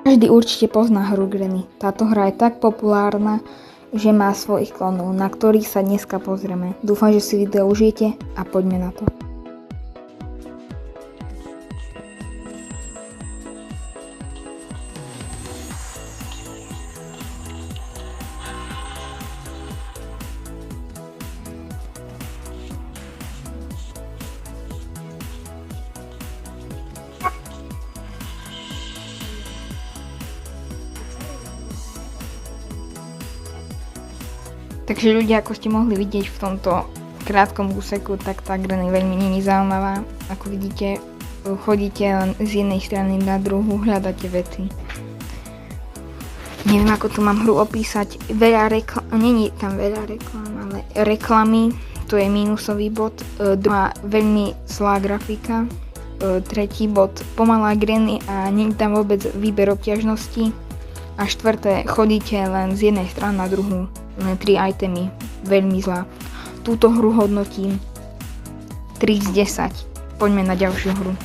Každý určite pozná hru Granny. Táto hra je tak populárna, že má svojich klonov, na ktorých sa dneska pozrieme. Dúfam, že si video užijete a poďme na to. Takže ľudia, ako ste mohli vidieť v tomto krátkom úseku, tak tá Granny veľmi není zaujímavá. Ako vidíte, chodíte len z jednej strany na druhú, hľadáte veci. Neviem, ako tu mám hru opísať. Není tam veľa reklam, ale reklamy, to je mínusový bod. Druhá, veľmi zlá grafika. Tretí bod, pomalá Granny a nie je tam vôbec výber obťažnosti. A štvrté, chodíte len z jednej strany na druhú. Len 3 itemy, veľmi zlá. Túto hru hodnotím 3 z 10. Poďme na ďalšiu hru.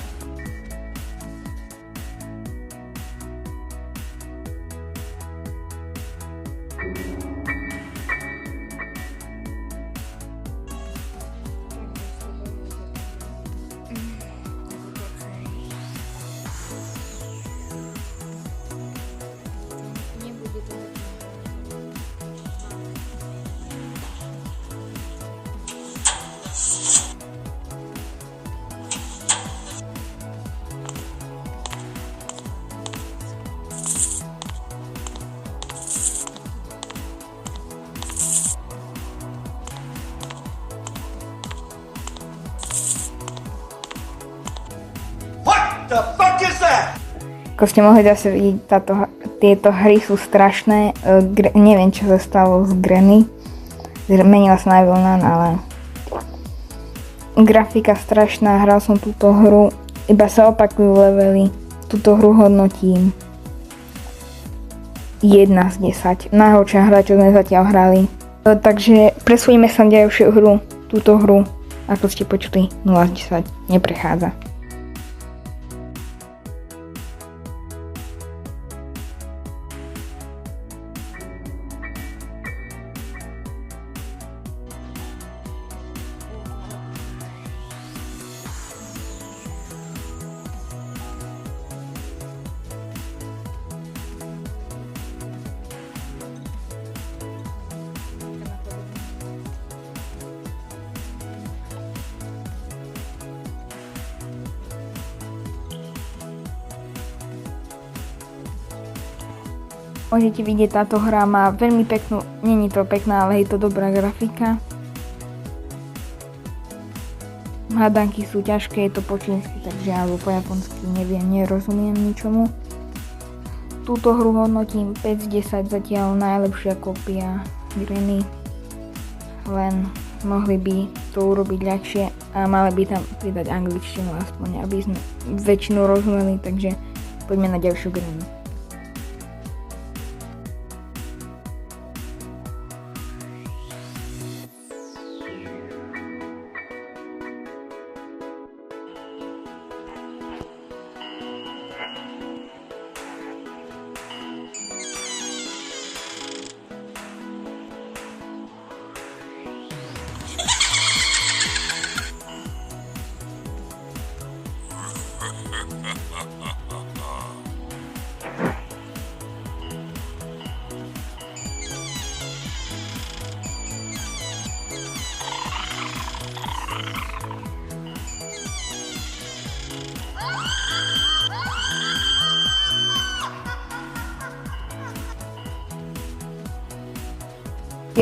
Ako ste mohli zase vidieť, tieto hry sú strašné. Neviem, čo sa stalo s Granny. Zmenila sa na Evelyn, ale grafika strašná. Hral som túto hru, iba sa opakujú levely. Túto hru hodnotím 1 z 10. Najhoršia hra, čo sme zatiaľ hrali. Takže presúďme sa na ďalšiu hru. Túto hru, ako ste počuli, 0 z 10 neprechádza. Môžete vidieť, táto hra má veľmi peknú, není to pekná, ale je to dobrá grafika. Hádanky sú ťažké, je to po čínsky, takže alebo po japonsky, neviem, nerozumiem ničomu. Túto hru hodnotím 5 z 10, zatiaľ najlepšia kópia Granny. Len mohli by to urobiť ľahšie a mali by tam pridať angličtinu aspoň, aby sme väčšinu rozumeli, takže poďme na ďalšiu Granny.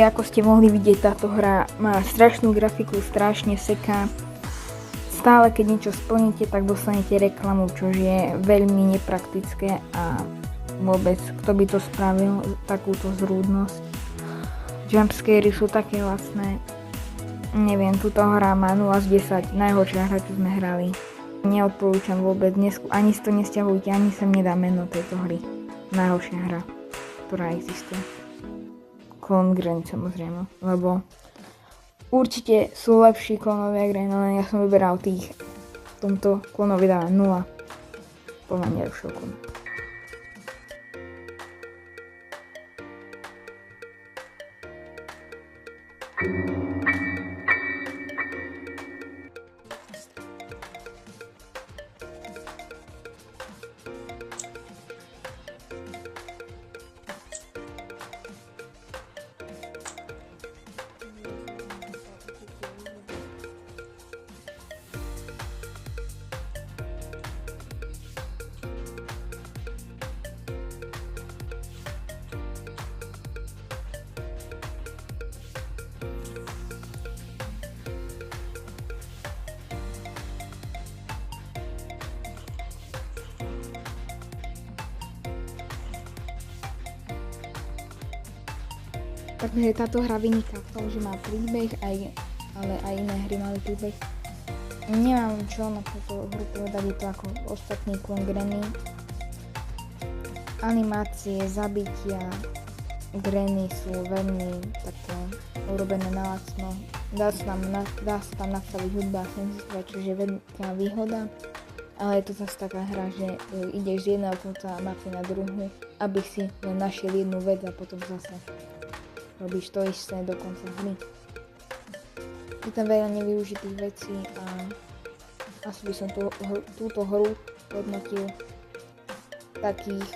Ako ste mohli vidieť, táto hra má strašnú grafiku, strašne seká. Stále keď niečo splníte, tak dostanete reklamu, čo je veľmi nepraktické a vôbec, kto by to spravil, takúto zrúdnosť. Jumpscary sú také vlastné. Neviem, túto hra má 0 z 10, najhoršia hra, čo sme hrali. Neodporúčam vôbec, ani si to nesťahujte, ani sa nedá meno tejto hry. Najhoršia hra, ktorá existuje. Klon Granny samozrejme, lebo určite sú lepší klonovia Granny, len ja som vyberal tých. V tomto klonovi dávam 0. Poďme ďalšieho klona. Takže táto hra vyniká v tom, že má príbeh, ale aj iné hry mali príbeh. Nemám čo na túto hru povedať, je to ako ostatný klon Granny. Animácie, zabitia Granny sú veľmi také urobené na lacno. Dá sa tam nastaviť hudba a senzitívia, čo je veľká výhoda. Ale je to zase taká hra, že ideš z jedného konca mapy na druhú, aby si len našiel jednu vec a potom zase robíš to isté do konca hry. Je tam veľa nevyužitých vecí a asi by som túto hru hodnotil takých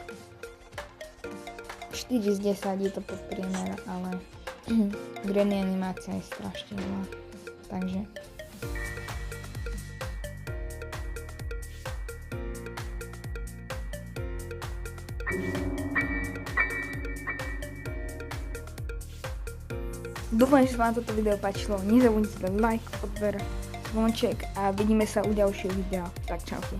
4 z 10, je to podpriemer, ale Granny animácia je strašne zlá, takže dúfam, že sa vám toto video páčilo. Nezabudnite dať like, odber, zvonček a vidíme sa u ďalšieho videa. Tak čaute.